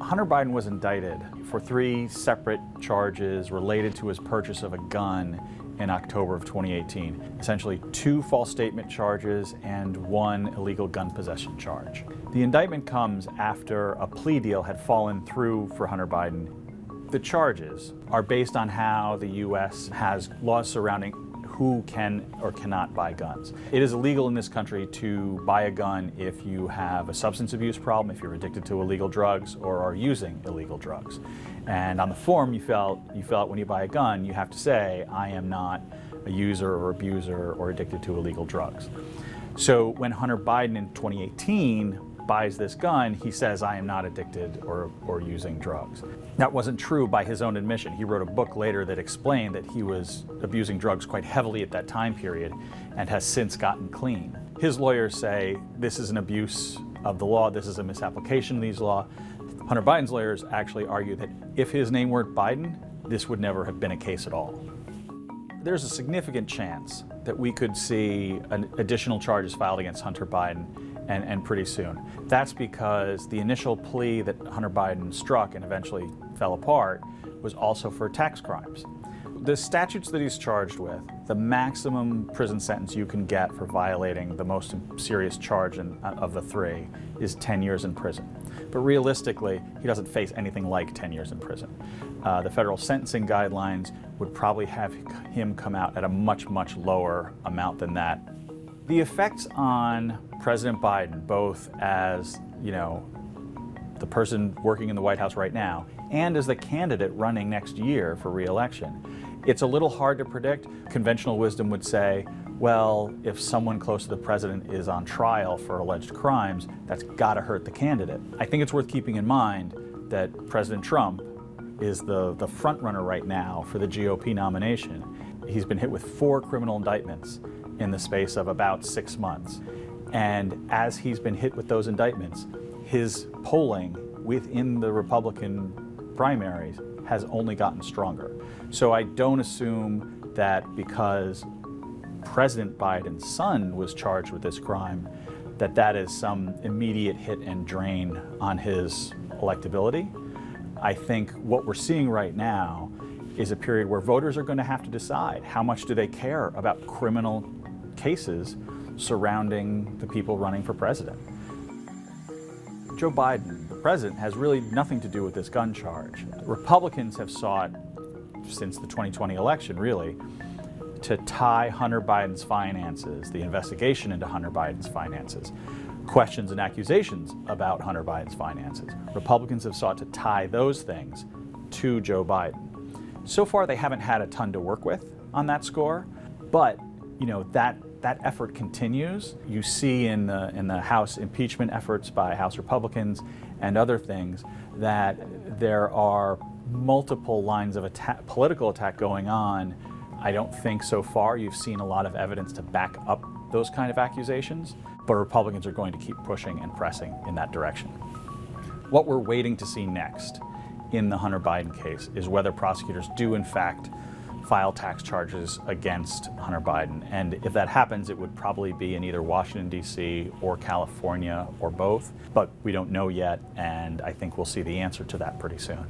Hunter Biden was indicted for 3 separate charges related to his purchase of a gun in October of 2018. Essentially 2 false statement charges and 1 illegal gun possession charge. The indictment comes after a plea deal had fallen through for Hunter Biden. The charges are based on how the U.S. has laws surrounding who can or cannot buy guns. It is illegal in this country to buy a gun if you have a substance abuse problem, if you're addicted to illegal drugs or are using illegal drugs. And on the form you fill out when you buy a gun, you have to say, I am not a user or abuser or addicted to illegal drugs. So when Hunter Biden in 2018 buys this gun, he says, I am not addicted or using drugs. That wasn't true by his own admission. He wrote a book later that explained that he was abusing drugs quite heavily at that time period and has since gotten clean. His lawyers say this is an abuse of the law, this is a misapplication of these laws. Hunter Biden's lawyers actually argue that if his name weren't Biden, this would never have been a case at all. There's a significant chance that we could see additional charges filed against Hunter Biden and pretty soon. That's because the initial plea that Hunter Biden struck and eventually fell apart was also for tax crimes. The statutes that he's charged with, the maximum prison sentence you can get for violating the most serious charge of the 3 is 10 years in prison. But realistically, he doesn't face anything like 10 years in prison. The federal sentencing guidelines would probably have him come out at a much, much lower amount than that. The effects on President Biden, both as, the person working in the White House right now and as the candidate running next year for re-election, it's a little hard to predict. Conventional wisdom would say, well, if someone close to the president is on trial for alleged crimes, that's got to hurt the candidate. I think it's worth keeping in mind that President Trump is the front runner right now for the GOP nomination. He's been hit with 4 criminal indictments in the space of about 6 months. And as he's been hit with those indictments, his polling within the Republican primaries has only gotten stronger. So I don't assume that because President Biden's son was charged with this crime, that is some immediate hit and drain on his electability. I think what we're seeing right now is a period where voters are going to have to decide how much do they care about criminal cases surrounding the people running for president. Joe Biden, the president, has really nothing to do with this gun charge. Republicans have sought, since the 2020 election really, to tie Hunter Biden's finances, the investigation into Hunter Biden's finances, questions and accusations about Hunter Biden's finances. Republicans have sought to tie those things to Joe Biden. So far, they haven't had a ton to work with on that score, but that effort continues. You see in the House impeachment efforts by House Republicans and other things that there are multiple lines of political attack going on. I don't think so far you've seen a lot of evidence to back up those kind of accusations, but Republicans are going to keep pushing and pressing in that direction. What we're waiting to see next in the Hunter Biden case is whether prosecutors do in fact file tax charges against Hunter Biden. And if that happens, it would probably be in either Washington, D.C. or California or both. But we don't know yet, and I think we'll see the answer to that pretty soon.